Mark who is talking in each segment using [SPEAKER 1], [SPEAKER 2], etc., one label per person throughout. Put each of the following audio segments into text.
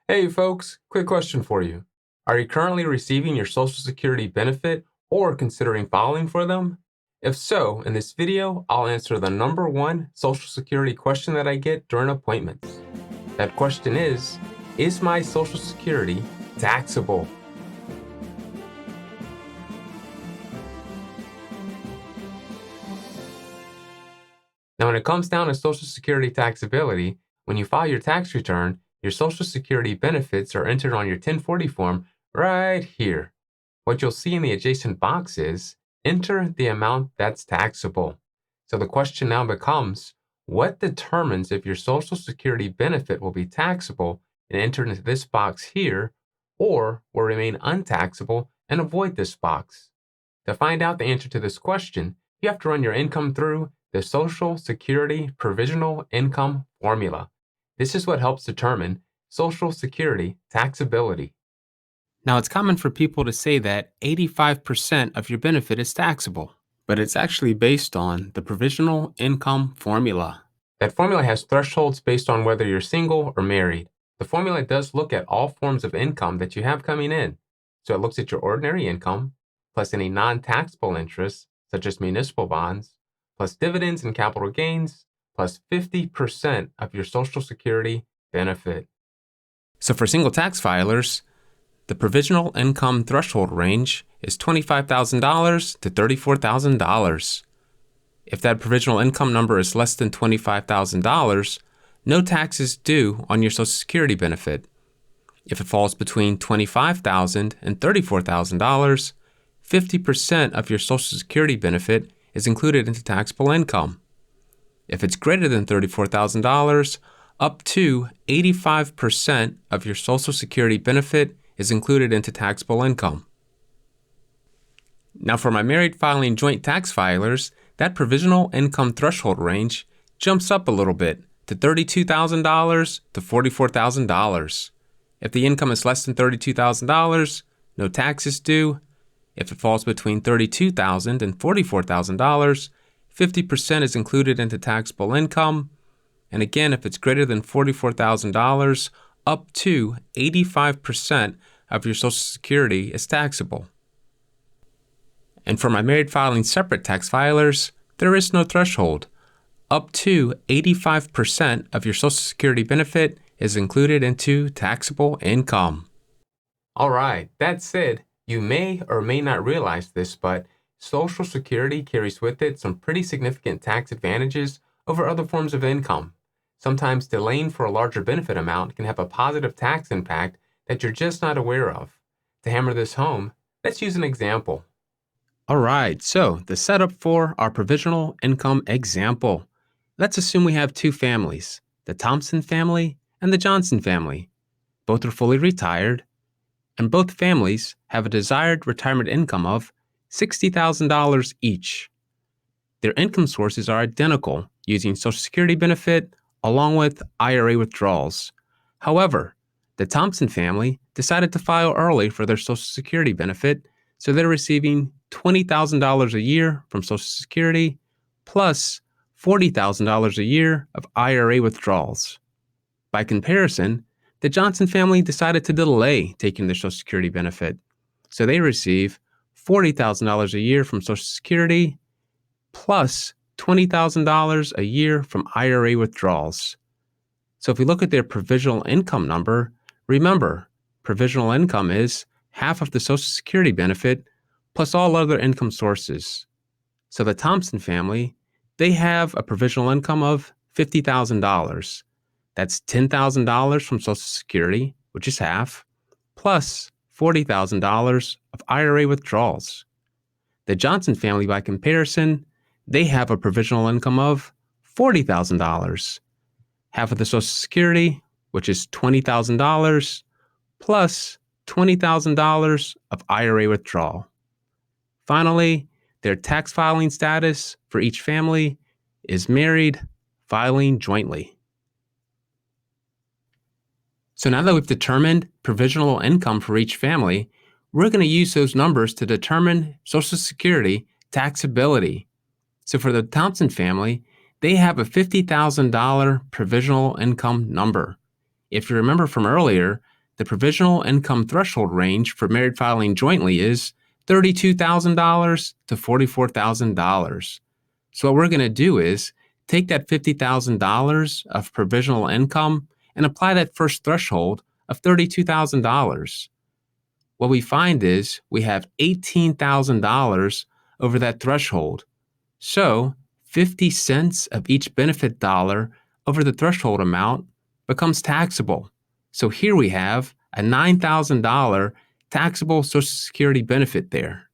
[SPEAKER 1] Hey folks, quick question for you. Are you currently receiving your Social Security benefit or considering filing for them? If so, in this video, I'll answer the number one Social Security question that I get during appointments. That question is my Social Security taxable? Now, when it comes down to Social Security taxability, when you file your tax return, your Social Security benefits are entered on your 1040 form right here. What you'll see in the adjacent box is enter the amount that's taxable. So the question now becomes, what determines if your Social Security benefit will be taxable and enter into this box here, or will remain untaxable and avoid this box? To find out the answer to this question, you have to run your income through the Social Security Provisional Income Formula. This is what helps determine Social Security taxability. Now, it's common for people to say that 85% of your benefit is taxable, but it's actually based on the Provisional Income Formula. That formula has thresholds based on whether you're single or married. The formula does look at all forms of income that you have coming in. So it looks at your ordinary income, plus any non-taxable interests, such as municipal bonds, plus dividends and capital gains, plus 50% of your Social Security benefit. So for single tax filers, the provisional income threshold range is $25,000 to $34,000. If that provisional income number is less than $25,000, no tax is due on your Social Security benefit. If it falls between $25,000 and $34,000, 50% of your Social Security benefit is included into taxable income. If it's greater than $34,000, up to 85% of your Social Security benefit is included into taxable income. Now, for my married filing joint tax filers, that provisional income threshold range jumps up a little bit to $32,000 to $44,000. If the income is less than $32,000, no tax is due. If it falls between $32,000 and $44,000, 50% is included into taxable income. And again, if it's greater than $44,000, up to 85% of your Social Security is taxable. And for my married filing separate tax filers, there is no threshold. Up to 85% of your Social Security benefit is included into taxable income. All right, that said, you may or may not realize this, but Social Security carries with it some pretty significant tax advantages over other forms of income. Sometimes delaying for a larger benefit amount can have a positive tax impact that you're just not aware of. To hammer this home, let's use an example. All right, so the setup for our provisional income example. Let's assume we have two families, the Thompson family and the Johnson family. Both are fully retired, and both families have a desired retirement income of $60,000 each. Their income sources are identical, using Social Security benefit along with IRA withdrawals. However, the Thompson family decided to file early for their Social Security benefit, so they're receiving $20,000 a year from Social Security plus $40,000 a year of IRA withdrawals. By comparison, the Johnson family decided to delay taking their Social Security benefit, so they receive $40,000 a year from Social Security plus $20,000 a year from IRA withdrawals. So if we look at their provisional income number, remember, provisional income is half of the Social Security benefit plus all other income sources. So the Thompson family, they have a provisional income of $50,000. That's $10,000 from Social Security, which is half, plus $40,000 of IRA withdrawals. The Johnson family, by comparison, they have a provisional income of $40,000. Half of the Social Security, which is $20,000, plus $20,000 of IRA withdrawal. Finally, their tax filing status for each family is married, filing jointly. So now that we've determined provisional income for each family, we're going to use those numbers to determine Social Security taxability. So for the Thompson family, they have a $50,000 provisional income number. If you remember from earlier, the provisional income threshold range for married filing jointly is $32,000 to $44,000. So what we're going to do is take that $50,000 of provisional income and apply that first threshold of $32,000. What we find is we have $18,000 over that threshold. So 50 cents of each benefit dollar over the threshold amount becomes taxable. So here we have a $9,000 taxable Social Security benefit there.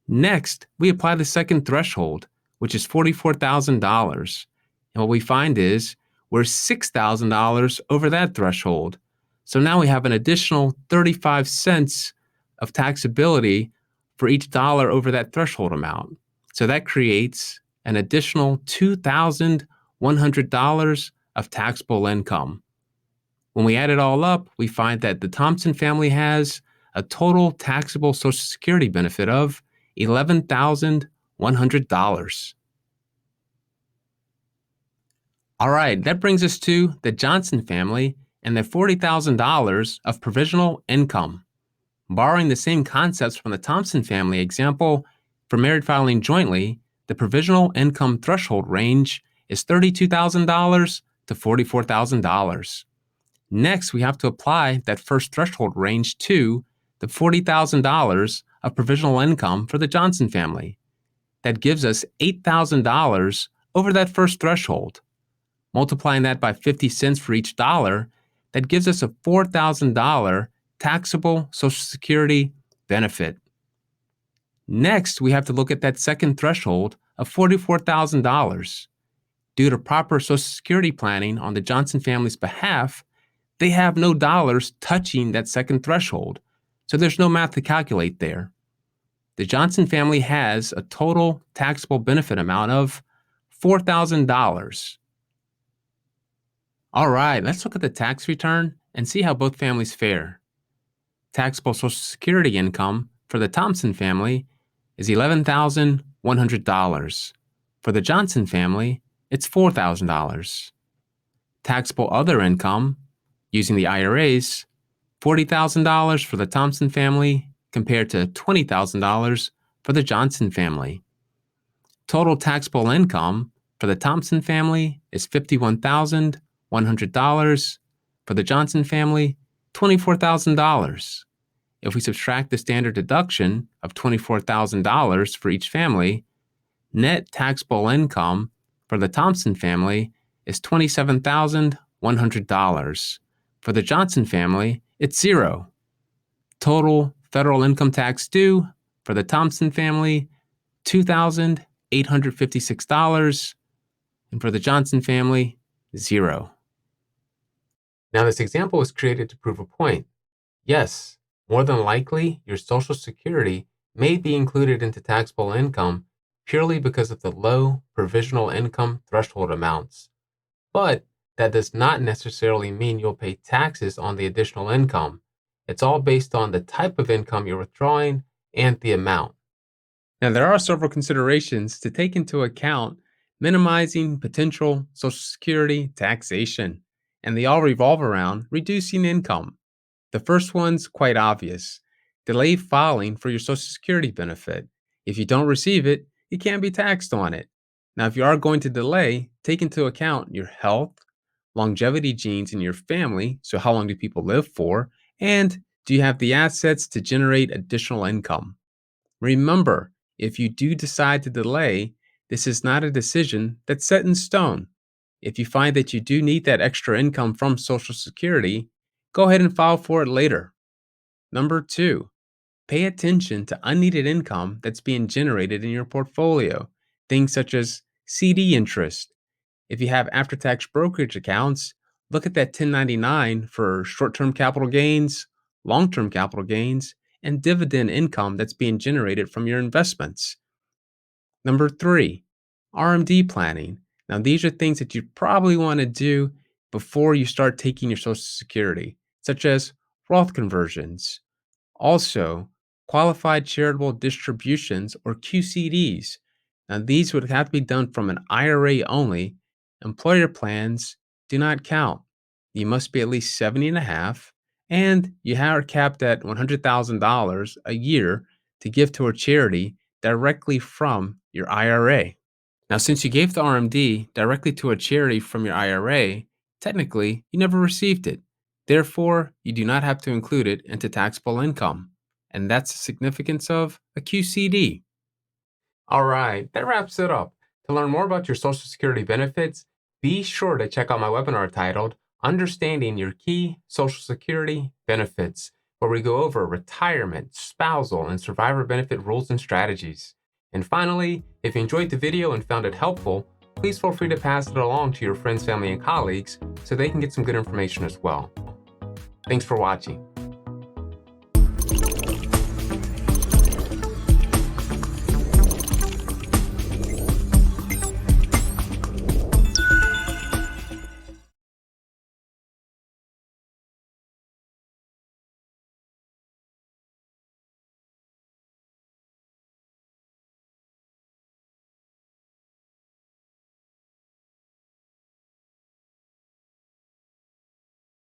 [SPEAKER 1] Next, we apply the second threshold, which is $44,000. And what we find is we're $6,000 over that threshold. So now we have an additional 35 cents of taxability for each dollar over that threshold amount. So that creates an additional $2,100 of taxable income. When we add it all up, we find that the Thompson family has a total taxable Social Security benefit of $11,100. All right, that brings us to the Johnson family and their $40,000 of provisional income. Borrowing the same concepts from the Thompson family example, for married filing jointly, the provisional income threshold range is $32,000 to $44,000. Next, we have to apply that first threshold range to the $40,000 of provisional income for the Johnson family. That gives us $8,000 over that first threshold. Multiplying that by 50 cents for each dollar, that gives us a $4,000 taxable Social Security benefit. Next, we have to look at that second threshold of $44,000. Due to proper Social Security planning on the Johnson family's behalf, they have no dollars touching that second threshold, so there's no math to calculate there. The Johnson family has a total taxable benefit amount of $4,000. All right, let's look at the tax return and see how both families fare. Taxable Social Security income for the Thompson family is $11,100. For the Johnson family, it's $4,000. Taxable other income, using the IRAs, $40,000 for the Thompson family compared to $20,000 for the Johnson family. Total taxable income for the Thompson family is $51,100. For the Johnson family, $24,000. If we subtract the standard deduction of $24,000 for each family, net taxable income for the Thompson family is $27,100. For the Johnson family, it's zero. Total federal income tax due for the Thompson family, $2,856, and for the Johnson family, zero. Now, this example was created to prove a point. Yes, more than likely, your Social Security may be included into taxable income purely because of the low provisional income threshold amounts. But that does not necessarily mean you'll pay taxes on the additional income. It's all based on the type of income you're withdrawing and the amount. Now, there are several considerations to take into account minimizing potential Social Security taxation, and they all revolve around reducing income. The first one's quite obvious. Delay filing for your Social Security benefit. If you don't receive it, you can't be taxed on it. Now, if you are going to delay, take into account your health, longevity genes in your family, so how long do people live for, and do you have the assets to generate additional income? Remember, if you do decide to delay, this is not a decision that's set in stone. If you find that you do need that extra income from Social Security, go ahead and file for it later. Number 2, pay attention to unneeded income that's being generated in your portfolio, things such as CD interest. If you have after-tax brokerage accounts, look at that 1099 for short-term capital gains, long-term capital gains, and dividend income that's being generated from your investments. Number 3, Rmd planning. Now, these are things that you probably want to do before you start taking your Social Security, such as Roth conversions. Also, qualified charitable distributions or QCDs. Now, these would have to be done from an IRA only. Employer plans do not count. You must be at least 70 and a half, and you are capped at $100,000 a year to give to a charity directly from your IRA. Now, since you gave the RMD directly to a charity from your IRA, technically you never received it. Therefore, you do not have to include it into taxable income. And that's the significance of a QCD. All right, that wraps it up. To learn more about your Social Security benefits, be sure to check out my webinar titled Understanding Your Key Social Security Benefits, where we go over retirement, spousal, and survivor benefit rules and strategies. And finally, if you enjoyed the video and found it helpful, please feel free to pass it along to your friends, family, and colleagues so they can get some good information as well. Thanks for watching.